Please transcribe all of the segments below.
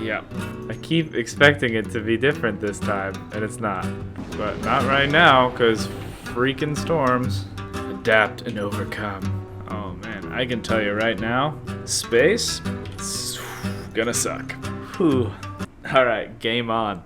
Yep. I keep expecting it to be different this time, and it's not. But not right now, because freaking storms. Adapt and overcome. Oh man, I can tell you right now, space, it's gonna suck. Whew. Alright, game on.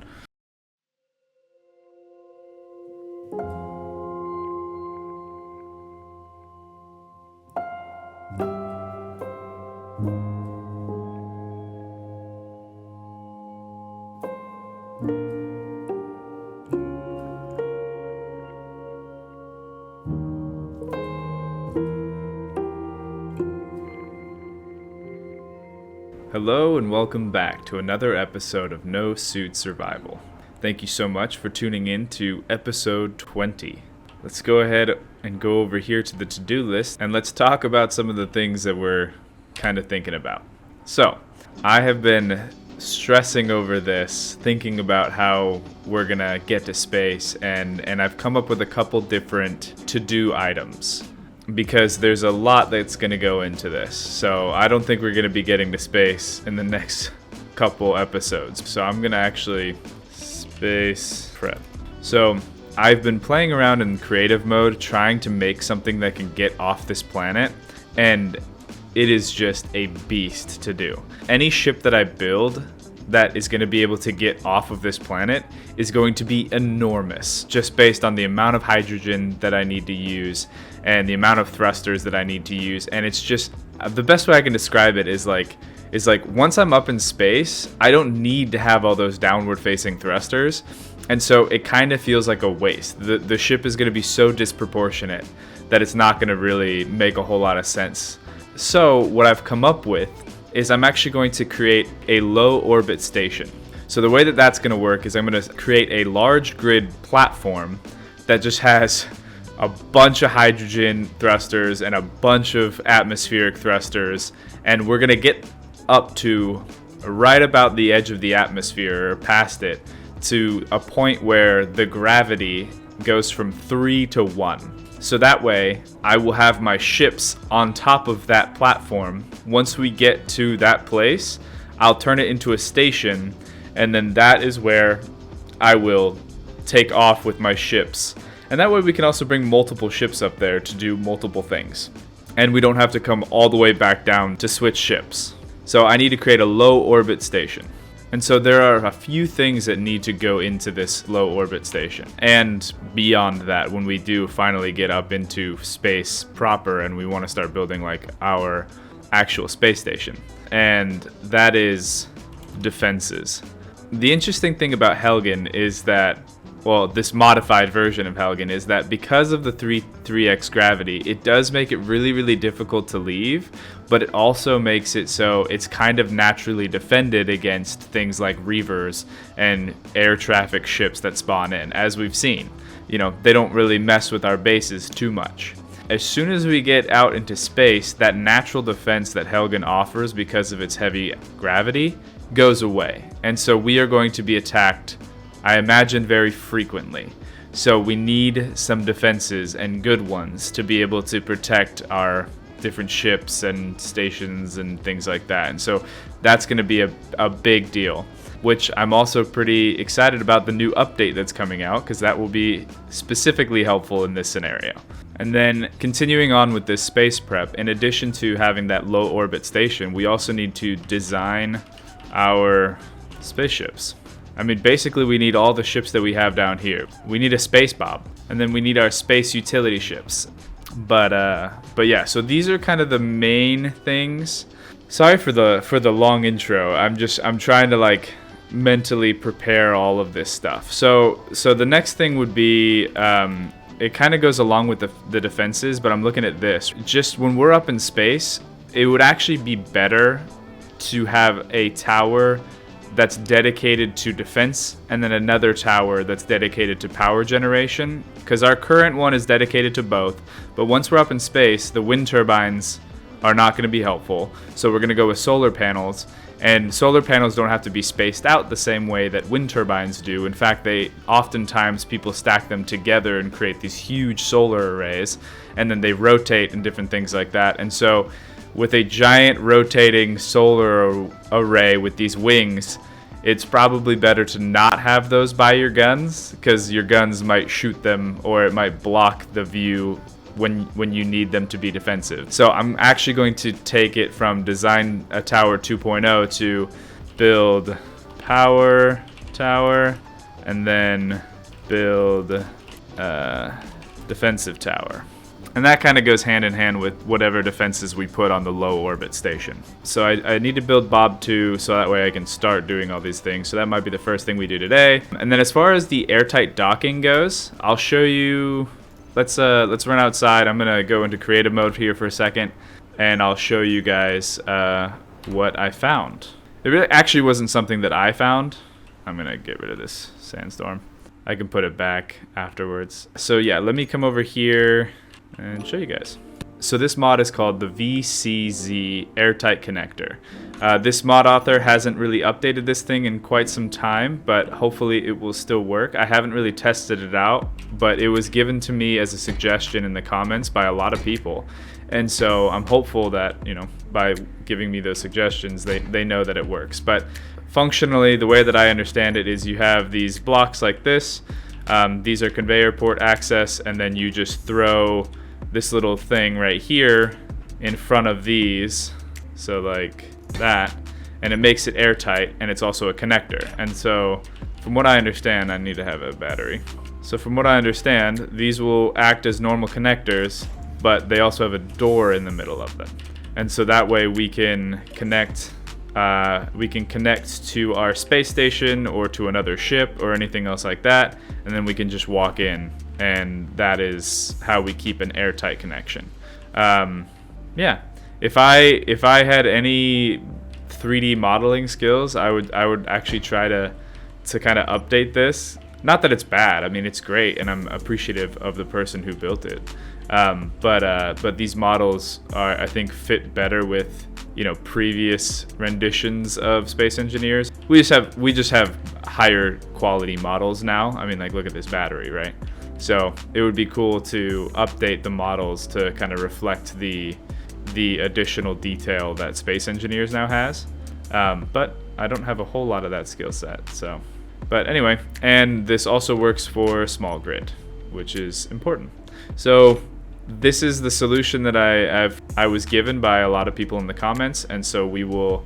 Hello and welcome back to another episode of No Suit Survival. Thank you so much for tuning in to episode 20. Let's go ahead and go over here to the to-do list and let's talk about some of the things that we're kind of thinking about. So, I have been stressing over this, thinking about how we're gonna get to space, and I've come up with a couple different to-do items. Because there's a lot that's going to go into this. So I don't think we're going to be getting to space in the next couple episodes. So I'm going to actually space prep. So I've been playing around in creative mode trying to make something that can get off this planet. And it is just a beast to do. Any ship that I build that is going to be able to get off of this planet is going to be enormous, just based on the amount of hydrogen that I need to use and the amount of thrusters that I need to use. And it's just, the best way I can describe it is like once I'm up in space, I don't need to have all those downward facing thrusters, and so it kind of feels like a waste. The ship is going to be so disproportionate that it's not going to really make a whole lot of sense. So what I've come up with is I'm actually going to create a low orbit station. So the way that that's going to work is I'm going to create a large grid platform that just has a bunch of hydrogen thrusters and a bunch of atmospheric thrusters, and we're going to get up to right about the edge of the atmosphere, or past it, to a point where the gravity goes from 3 to 1. So that way, I will have my ships on top of that platform. Once we get to that place, I'll turn it into a station, and then that is where I will take off with my ships. And that way we can also bring multiple ships up there to do multiple things. And we don't have to come all the way back down to switch ships. So I need to create a low orbit station. And so there are a few things that need to go into this low orbit station. And beyond that, when we do finally get up into space proper and we want to start building like our actual space station. And that is defenses. The interesting thing about Helgen is that, well, this modified version of Helgen is that because of the 3x gravity, it does make it really, really difficult to leave, but it also makes it so it's kind of naturally defended against things like reavers and air traffic ships that spawn in, as we've seen. You know, they don't really mess with our bases too much. As soon as we get out into space, that natural defense that Helgen offers because of its heavy gravity goes away. And so we are going to be attacked, I imagine, very frequently. So we need some defenses, and good ones, to be able to protect our different ships and stations and things like that. And so that's going to be a big deal, which I'm also pretty excited about the new update that's coming out, because that will be specifically helpful in this scenario. And then continuing on with this space prep, in addition to having that low orbit station, we also need to design our spaceships. I mean, basically we need all the ships that we have down here. We need a space bob, and then we need our space utility ships. But yeah, so these are kind of the main things. Sorry for the long intro. I'm trying to like mentally prepare all of this stuff. So the next thing would be it kind of goes along with the defenses, but I'm looking at this. Just when we're up in space, it would actually be better to have a tower that's dedicated to defense and then another tower that's dedicated to power generation, because our current one is dedicated to both. But once we're up in space, the wind turbines are not going to be helpful, so we're going to go with solar panels. And solar panels don't have to be spaced out the same way that wind turbines do. In fact, oftentimes people stack them together and create these huge solar arrays, and then they rotate and different things like that. And so with a giant rotating solar array with these wings, it's probably better to not have those by your guns, because your guns might shoot them or it might block the view when you need them to be defensive. So I'm actually going to take it from design a tower 2.0 to build power tower and then build defensive tower. And that kind of goes hand in hand with whatever defenses we put on the low orbit station. So I need to build Bob 2 so that way I can start doing all these things. So that might be the first thing we do today. And then as far as the airtight docking goes, I'll show you. Let's run outside. I'm gonna go into creative mode here for a second, and I'll show you guys what I found. It really actually wasn't something that I found. I'm gonna get rid of this sandstorm. I can put it back afterwards. So yeah, let me come over here and show you guys. So this mod is called the Vcz Airtight Connector. This mod author hasn't really updated this thing in quite some time, but hopefully it will still work. I haven't really tested it out, but it was given to me as a suggestion in the comments by a lot of people. And so I'm hopeful that, you know, by giving me those suggestions, they know that it works. But functionally, the way that I understand it is you have these blocks like this. These are conveyor port access, and then you just throw this little thing right here in front of these, so like that, and it makes it airtight, and it's also a connector. And so from what I understand, I need to have a battery. So from what I understand, these will act as normal connectors, but they also have a door in the middle of them. And so that way we can connect to our space station or to another ship or anything else like that, and then we can just walk in, and that is how we keep an airtight connection. Yeah, if I had any 3D modeling skills, I would actually try to kind of update this. Not that it's bad. I mean, it's great, and I'm appreciative of the person who built it. But these models I think fit better with, you know, previous renditions of Space Engineers. We just have higher quality models now. I mean, like, look at this battery, right? So it would be cool to update the models to kind of reflect the additional detail that Space Engineers now has. But I don't have a whole lot of that skill set. So, but anyway, and this also works for small grid, which is important. So this is the solution that I was given by a lot of people in the comments, and so we will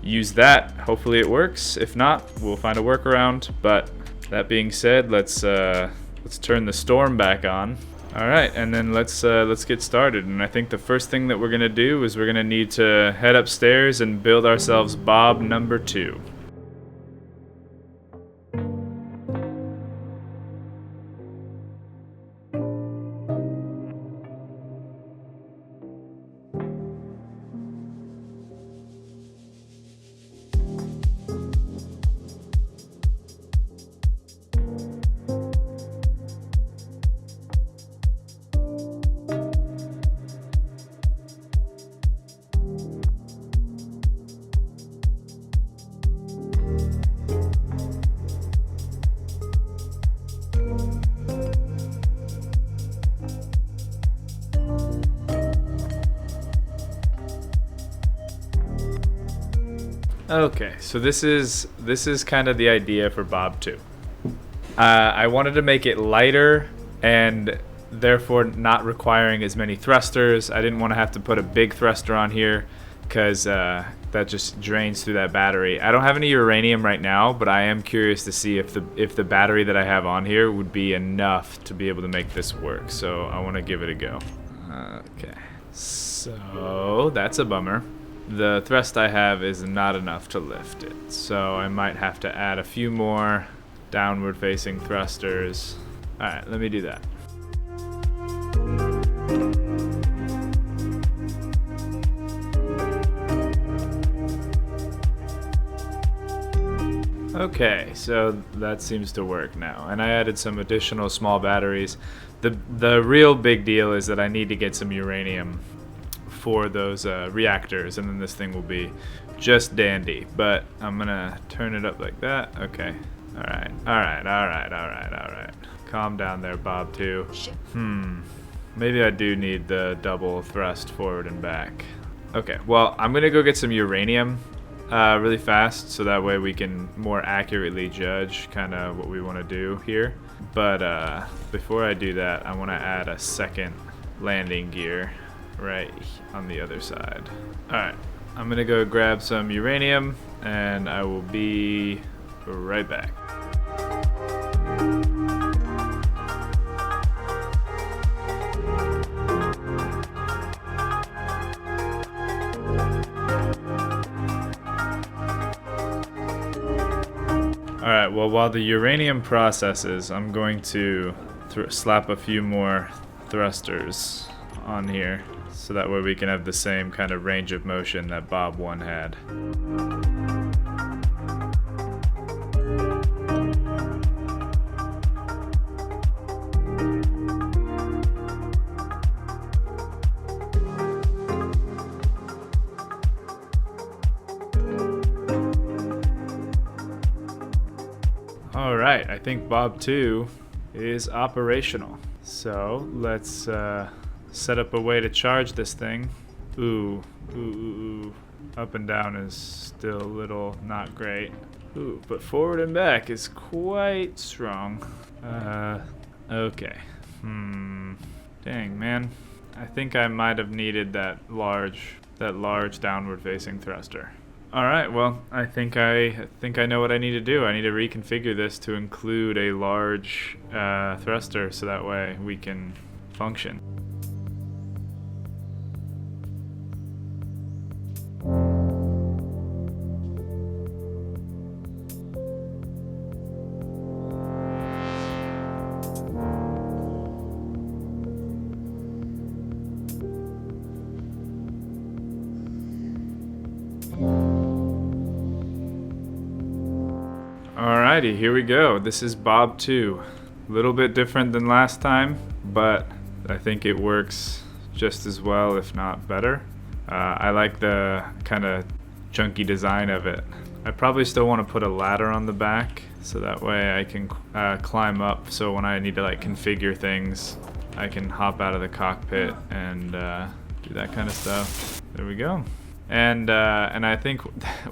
use that. Hopefully it works. If not, we'll find a workaround. But that being said, let's turn the storm back on. All right, and then let's get started. And I think the first thing that we're gonna do is we're gonna need to head upstairs and build ourselves Bob number 2. Okay, so this is kind of the idea for Bob 2. I wanted to make it lighter and therefore not requiring as many thrusters. I didn't want to have to put a big thruster on here because that just drains through that battery. I don't have any uranium right now, but I am curious to see if the battery that I have on here would be enough to be able to make this work. So I want to give it a go. Okay, so that's a bummer. The thrust I have is not enough to lift it, so I might have to add a few more downward facing thrusters. Alright, let me do that. Okay, so that seems to work now, and I added some additional small batteries. The real big deal is that I need to get some uranium for those reactors, and then this thing will be just dandy. But I'm gonna turn it up like that. Okay. All right. Calm down there, Bob 2. Maybe I do need the double thrust forward and back. Okay, well, I'm gonna go get some uranium, really fast, so that way we can more accurately judge kind of what we want to do here. But before I do that, I want to add a second landing gear right on the other side. Alright, I'm gonna go grab some uranium, and I will be right back. Alright, well, while the uranium processes, I'm going to slap a few more thrusters on here, so that way we can have the same kind of range of motion that Bob 1 had. Alright, I think Bob 2 is operational. So let's set up a way to charge this thing. Ooh. Up and down is still a little not great. Ooh, but forward and back is quite strong. Okay. Dang, man. I think I might have needed that large downward facing thruster. Alright, well, I think I know what I need to do. I need to reconfigure this to include a large thruster, so that way we can function. Alrighty, here we go. This is Bob 2. A little bit different than last time, but I think it works just as well, if not better. I like the kind of chunky design of it. I probably still want to put a ladder on the back, so that way I can climb up, so when I need to like configure things, I can hop out of the cockpit and do that kind of stuff. There we go. And I think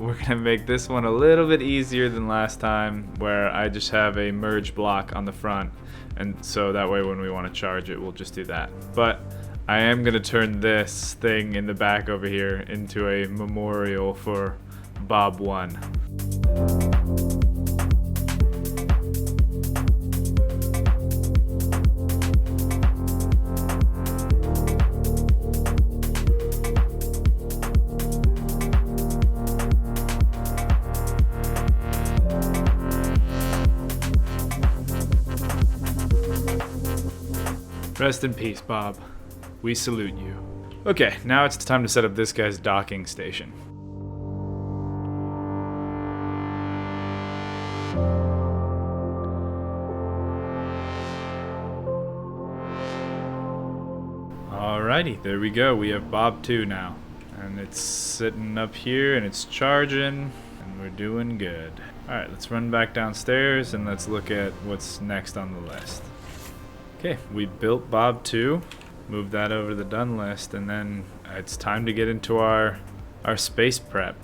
we're gonna make this one a little bit easier than last time, where I just have a merge block on the front, and so that way when we want to charge it, we'll just do that. But I am gonna turn this thing in the back over here into a memorial for Bob 1. Rest in peace, Bob. We salute you. Okay, now it's time to set up this guy's docking station. Alrighty, there we go. We have Bob 2 now. And it's sitting up here and it's charging, and we're doing good. Alright, let's run back downstairs and let's look at what's next on the list. Okay, we built Bob 2, moved that over to the done list, and then it's time to get into our space prep.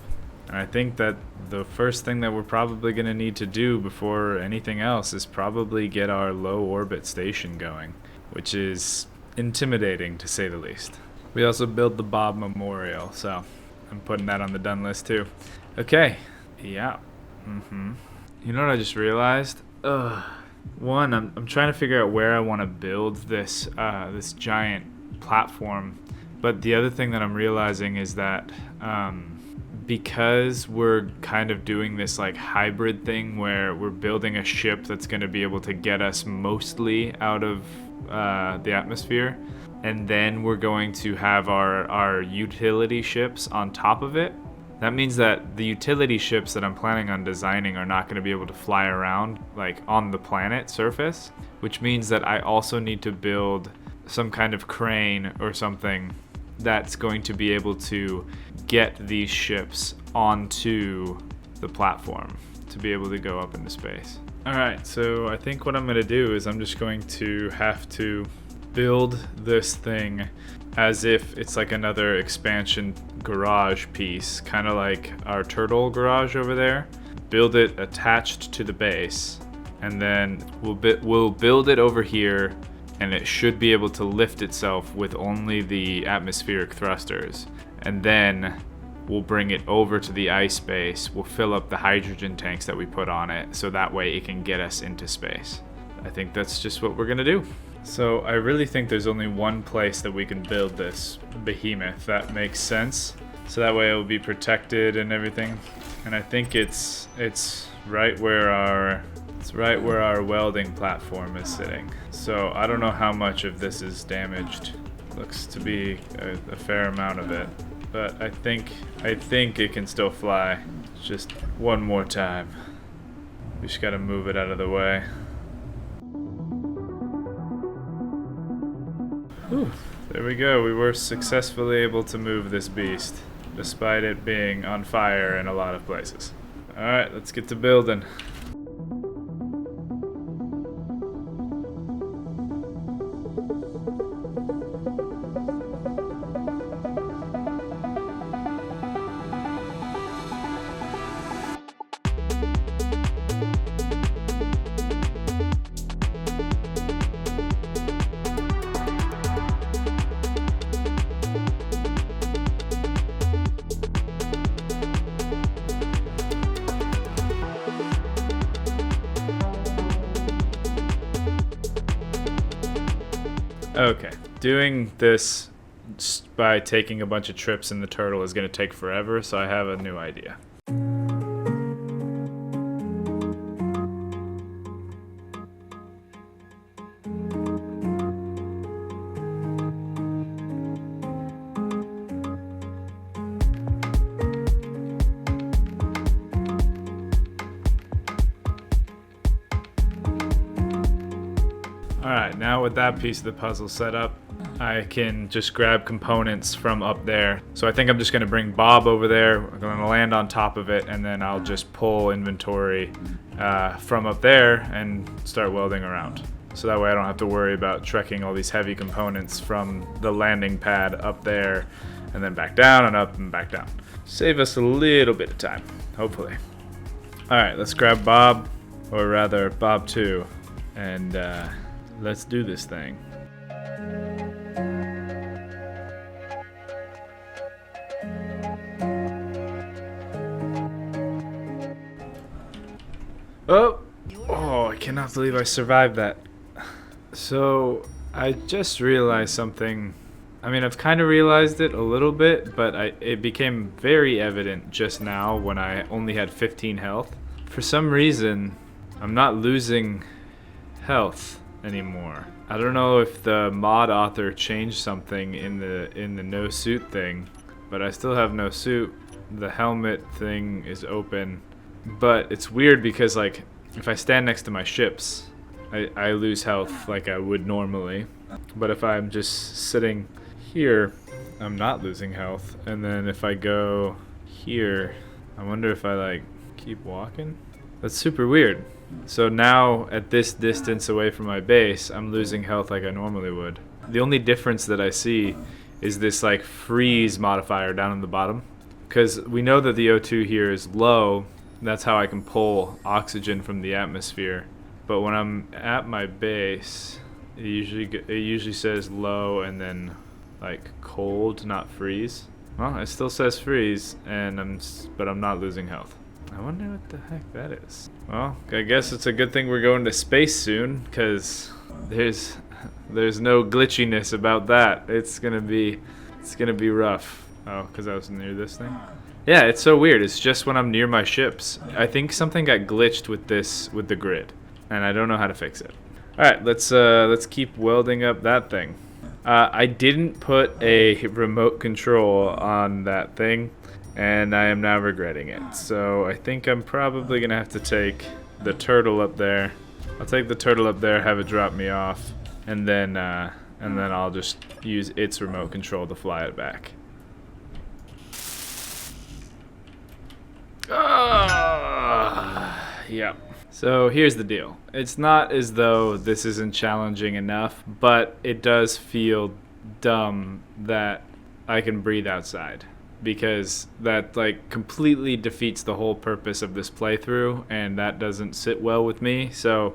And I think that the first thing that we're probably going to need to do before anything else is probably get our low orbit station going, which is intimidating to say the least. We also built the Bob Memorial, so I'm putting that on the done list too. Okay, yeah. You know what I just realized? One, I'm trying to figure out where I want to build this this giant platform, but the other thing that I'm realizing is that because we're kind of doing this like hybrid thing where we're building a ship that's going to be able to get us mostly out of the atmosphere, and then we're going to have our utility ships on top of it. That means that the utility ships that I'm planning on designing are not going to be able to fly around like on the planet surface, which means that I also need to build some kind of crane or something that's going to be able to get these ships onto the platform to be able to go up into space. Alright, so I think what I'm going to do is I'm just going to have to build this thing as if it's like another expansion garage piece, kind of like our turtle garage over there. Build it attached to the base, and then we'll build it over here, and it should be able to lift itself with only the atmospheric thrusters. And then we'll bring it over to the ice base. We'll fill up the hydrogen tanks that we put on it, so that way it can get us into space. I think that's just what we're gonna do. So I really think there's only one place that we can build this behemoth that makes sense. So that way it will be protected and everything. And I think it's right where our welding platform is sitting. So I don't know how much of this is damaged. Looks to be a fair amount of it. But I think it can still fly. Just one more time. We just gotta move it out of the way. Whew. There we go. We were successfully able to move this beast, despite it being on fire in a lot of places. Alright, let's get to building. Okay, doing this by taking a bunch of trips in the turtle is going to take forever, so I have a new idea. Alright, now with that piece of the puzzle set up, I can just grab components from up there. So I think I'm just going to bring Bob over there, I'm going to land on top of it, and then I'll just pull inventory from up there and start welding around. So that way I don't have to worry about trekking all these heavy components from the landing pad up there, and then back down and up and back down. Save us a little bit of time, hopefully. Alright, let's grab Bob, or rather Bob 2, and let's do this thing. Oh, I cannot believe I survived that. So, I just realized something. I mean, I've kind of realized it a little bit, but it became very evident just now when I only had 15 health. For some reason, I'm not losing health anymore. I don't know if the mod author changed something in the no suit thing, but I still have no suit. The helmet thing is open, but it's weird because like if I stand next to my ships, I lose health like I would normally, but if I'm just sitting here, I'm not losing health. And then if I go here, I wonder if I like keep walking. That's super weird. So now at this distance away from my base, I'm losing health like I normally would. The only difference that I see is this like freeze modifier down in the bottom, because we know that the O2 here is low. That's how I can pull oxygen from the atmosphere. But when I'm at my base, it usually says low and then like cold, not freeze. Well, it still says freeze, and but I'm not losing health. I wonder what the heck that is. Well, I guess it's a good thing we're going to space soon, because there's no glitchiness about that. It's gonna be rough. Oh, because I was near this thing. Yeah, it's so weird. It's just when I'm near my ships. I think something got glitched with the grid, and I don't know how to fix it. All right, let's keep welding up that thing. I didn't put a remote control on that thing, and I am now regretting it. So I think I'm probably gonna have to take the turtle up there. I'll take the turtle up there, have it drop me off, and then I'll just use its remote control to fly it back. Yep. So here's the deal. It's not as though this isn't challenging enough, but it does feel dumb that I can breathe outside, because that like completely defeats the whole purpose of this playthrough, and that doesn't sit well with me. So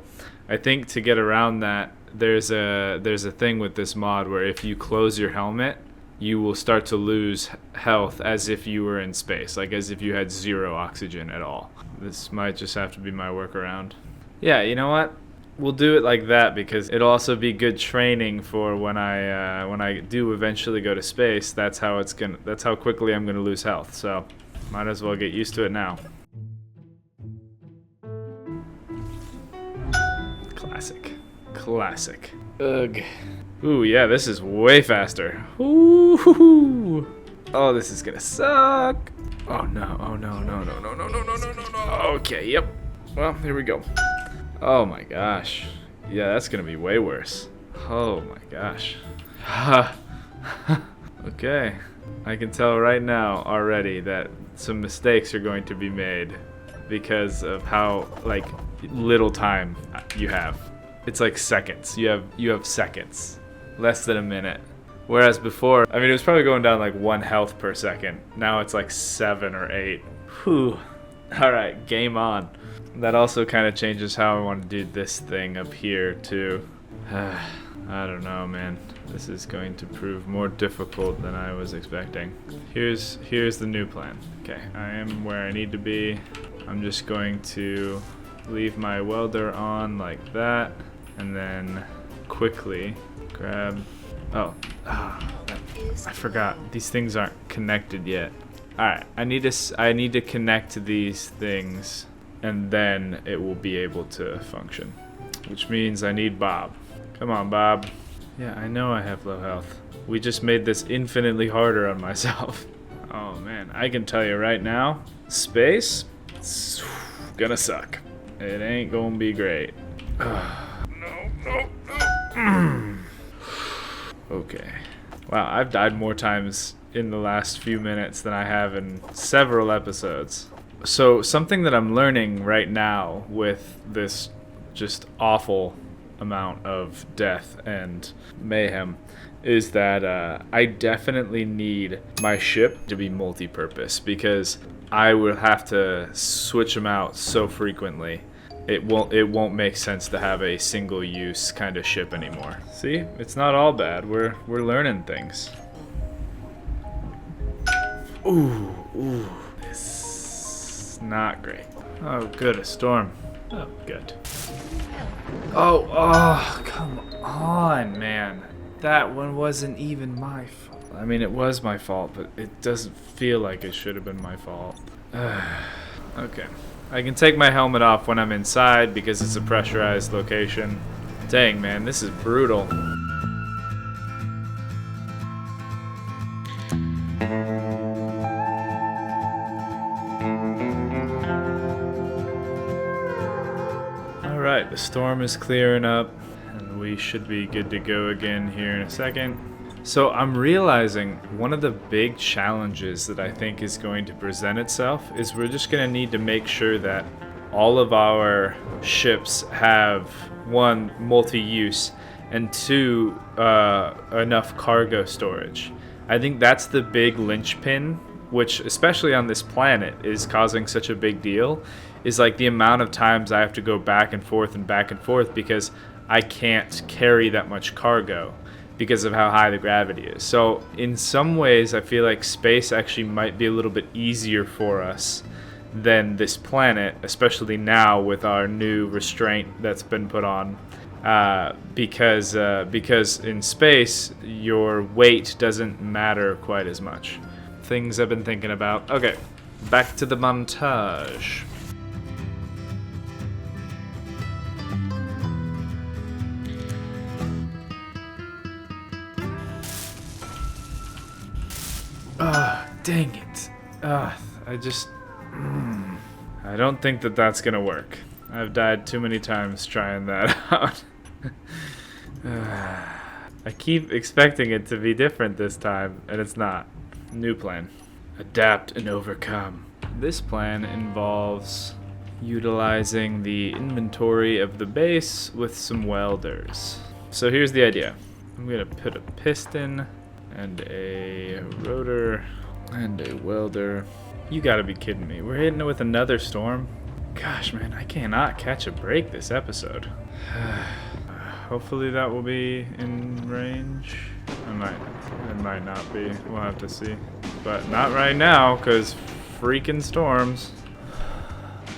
I think to get around that, there's a thing with this mod where if you close your helmet, you will start to lose health as if you were in space, like as if you had zero oxygen at all. This might just have to be my workaround. Yeah, you know what? We'll do it like that, because it'll also be good training for when I do eventually go to space. That's how quickly I'm gonna lose health. So might as well get used to it now. Classic. Ugh. Ooh, yeah, this is way faster. Ooh. Oh, this is gonna suck. Oh no, oh no, no, no, no, no, no, no, no, no, no. Okay, yep. Well, here we go. Oh my gosh. Yeah, that's gonna be way worse. Oh my gosh. Okay. I can tell right now already that some mistakes are going to be made because of how, like, little time you have. It's like seconds. You have seconds. Less than a minute. Whereas before, I mean, it was probably going down like 1 health per second. Now it's like 7 or 8. Whew. Alright, game on. That also kind of changes how I want to do this thing up here too. I don't know, man. This is going to prove more difficult than I was expecting. Here's the new plan. Okay, I am where I need to be. I'm just going to leave my welder on like that, and then quickly grab. I forgot. These things aren't connected yet. All right, I need to connect these things, and then it will be able to function. Which means I need Bob. Come on, Bob. Yeah, I know I have low health. We just made this infinitely harder on myself. Oh man, I can tell you right now, space, it's gonna suck. It ain't gonna be great. No. Okay. Wow, I've died more times in the last few minutes than I have in several episodes. So something that I'm learning right now with this just awful amount of death and mayhem is that I definitely need my ship to be multi-purpose, because I will have to switch them out so frequently. It won't make sense to have a single use kind of ship anymore. See, it's not all bad. We're learning things. Ooh, this is not great. Oh, good, a storm. Oh, good. Oh, come on, man. That one wasn't even my fault. I mean, it was my fault, but it doesn't feel like it should have been my fault. Okay. I can take my helmet off when I'm inside because it's a pressurized location. Dang, man, this is brutal. Alright, the storm is clearing up, and we should be good to go again here in a second. So I'm realizing one of the big challenges that I think is going to present itself is we're just going to need to make sure that all of our ships have, 1, multi-use, and 2, enough cargo storage. I think that's the big linchpin, which especially on this planet is causing such a big deal, is like the amount of times I have to go back and forth because I can't carry that much cargo because of how high the gravity is. So in some ways, I feel like space actually might be a little bit easier for us than this planet, especially now with our new restraint that's been put on. Because in space, your weight doesn't matter quite as much. Things I've been thinking about. Okay, back to the montage. Dang it. I don't think that that's gonna work. I've died too many times trying that out. I keep expecting it to be different this time, and it's not. New plan. Adapt and overcome. This plan involves utilizing the inventory of the base with some welders. So here's the idea. I'm gonna put a piston and a rotor and a welder. You gotta be kidding me. We're hitting it with another storm? Gosh, man, I cannot catch a break this episode. Hopefully that will be in range. It might not be. We'll have to see. But not right now, because freaking storms.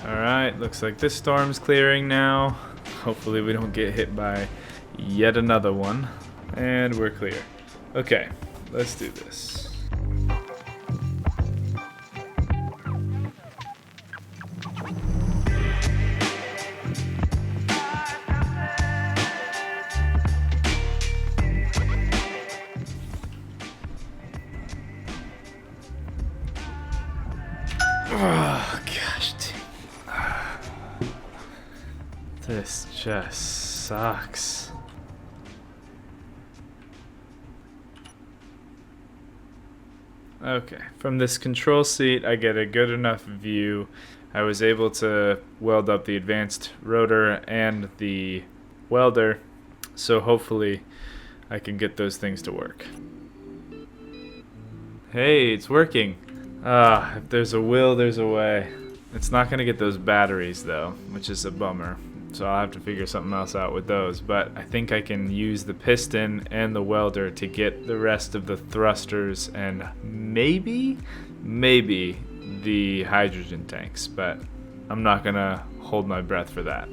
Alright, looks like this storm's clearing now. Hopefully we don't get hit by yet another one. And we're clear. Okay, let's do this. Oh, gosh, this just sucks. Okay, from this control seat, I get a good enough view. I was able to weld up the advanced rotor and the welder, so hopefully I can get those things to work. Hey, it's working. If there's a will, there's a way. It's not going to get those batteries, though, which is a bummer. So I'll have to figure something else out with those. But I think I can use the piston and the welder to get the rest of the thrusters and maybe the hydrogen tanks. But I'm not going to hold my breath for that.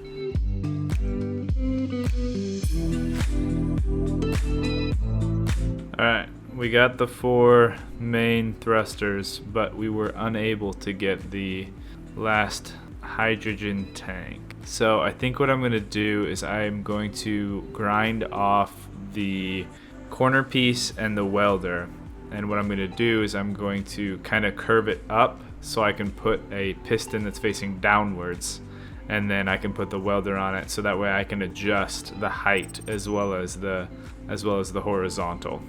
Alright. We got the 4 main thrusters, but we were unable to get the last hydrogen tank. So I think what I'm going to do is I'm going to grind off the corner piece and the welder. And what I'm going to do is I'm going to kind of curve it up so I can put a piston that's facing downwards. And then I can put the welder on it so that way I can adjust the height as well as the horizontal.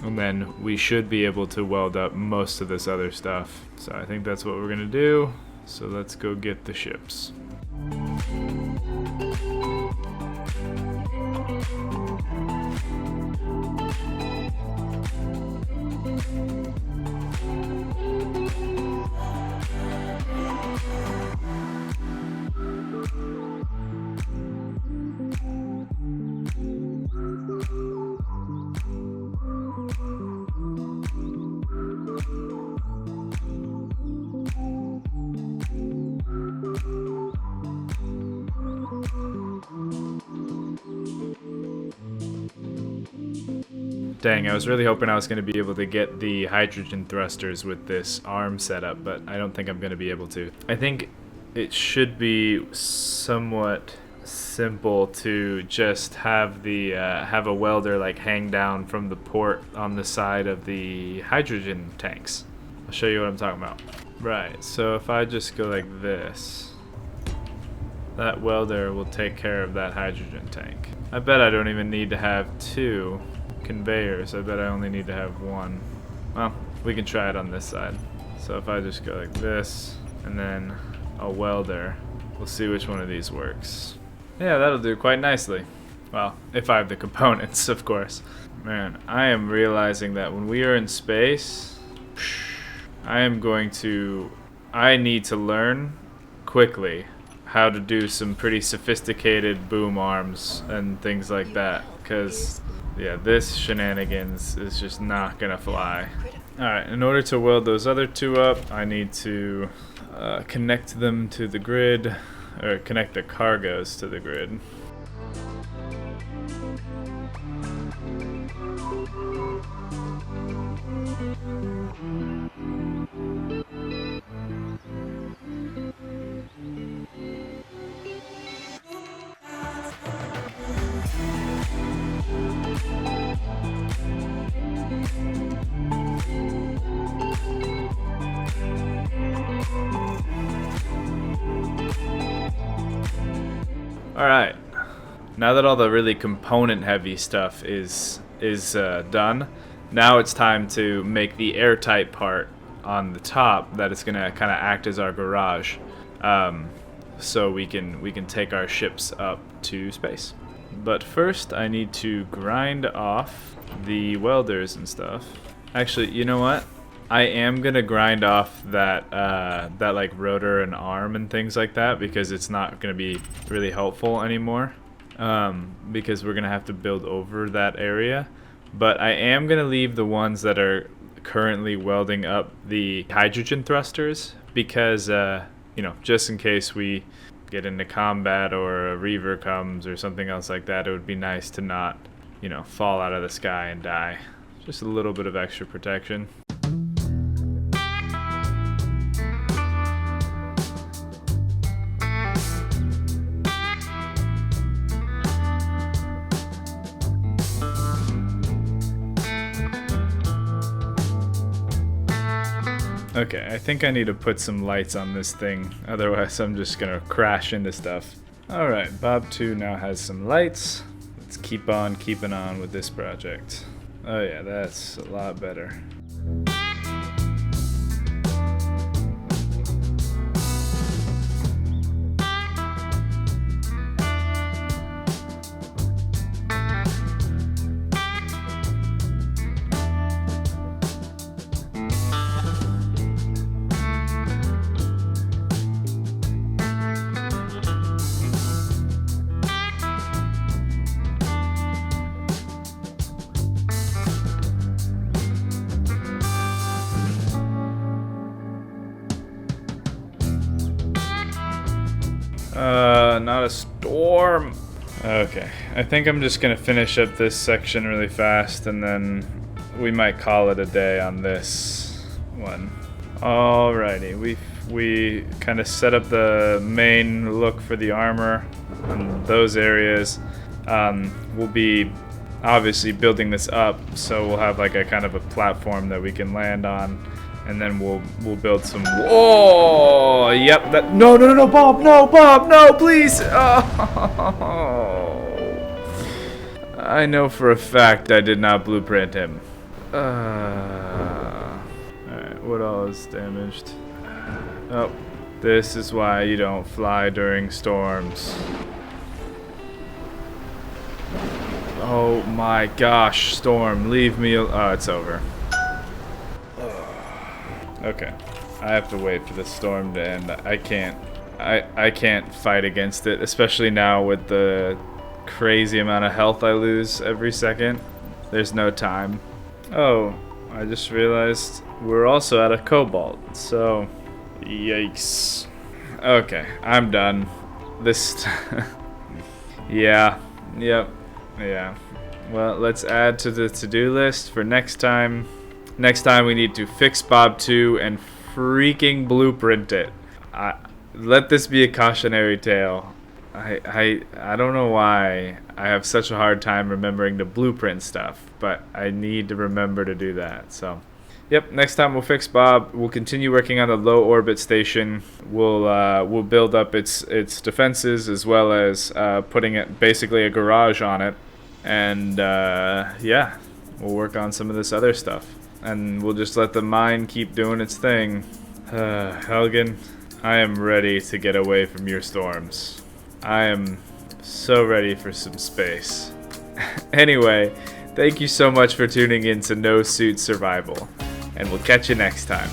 And then we should be able to weld up most of this other stuff. So I think that's what we're gonna do. So let's go get the ships. Dang, I was really hoping I was going to be able to get the hydrogen thrusters with this arm setup, but I don't think I'm going to be able to. I think it should be somewhat simple to just have the have a welder like hang down from the port on the side of the hydrogen tanks. I'll show you what I'm talking about. Right, so if I just go like this, that welder will take care of that hydrogen tank. I bet I don't even need to have 2 conveyors. I bet I only need to have 1. Well, we can try it on this side. So if I just go like this and then a welder, we'll see which one of these works. Yeah, that'll do quite nicely. Well, if I have the components, of course. Man, I am realizing that when we are in space, I need to learn quickly how to do some pretty sophisticated boom arms and things like that, because yeah, this shenanigans is just not gonna fly. Alright, in order to weld those other 2 up, I need to connect them to the grid, or connect the cargoes to the grid. Alright, now that all the really component heavy stuff is done, now it's time to make the airtight part on the top that is going to kind of act as our garage, so we can take our ships up to space. But first, I need to grind off the welders and stuff. Actually, you know what? I am gonna grind off that that like rotor and arm and things like that, because it's not gonna be really helpful anymore. Because we're gonna have to build over that area. But I am gonna leave the ones that are currently welding up the hydrogen thrusters, because you know, just in case we get into combat or a reaver comes or something else like that, it would be nice to not, you know, fall out of the sky and die. Just a little bit of extra protection. Okay, I think I need to put some lights on this thing, otherwise I'm just gonna crash into stuff. Alright, Bob 2 now has some lights. Let's keep on keeping on with this project. Oh yeah, that's a lot better. Not a storm. Okay, I think I'm just gonna finish up this section really fast, and then we might call it a day on this one. Alrighty, we kind of set up the main look for the armor on those areas. We'll be obviously building this up, so we'll have like a kind of a platform that we can land on. And then we'll build some. Oh, yep. That no, Bob, no, please. Oh, I know for a fact I did not blueprint him. Alright, what all is damaged? Oh, this is why you don't fly during storms. Oh my gosh, storm, leave me. Oh, it's over. Okay, I have to wait for the storm to end. I can't fight against it, especially now with the crazy amount of health I lose every second. There's no time. Oh, I just realized we're also out of cobalt, so yikes. Okay, I'm done. This yeah, yeah. Well, let's add to the to-do list for next time. Next time we need to fix Bob 2 and freaking blueprint it. Let this be a cautionary tale. I don't know why I have such a hard time remembering to blueprint stuff, but I need to remember to do that. So, yep, next time we'll fix Bob. We'll continue working on the low orbit station. We'll build up its defenses, as well as putting it basically a garage on it. And yeah, we'll work on some of this other stuff. And we'll just let the mine keep doing its thing. Helgen, I am ready to get away from your storms. I am so ready for some space. Anyway, thank you so much for tuning in to No Suit Survival, and we'll catch you next time.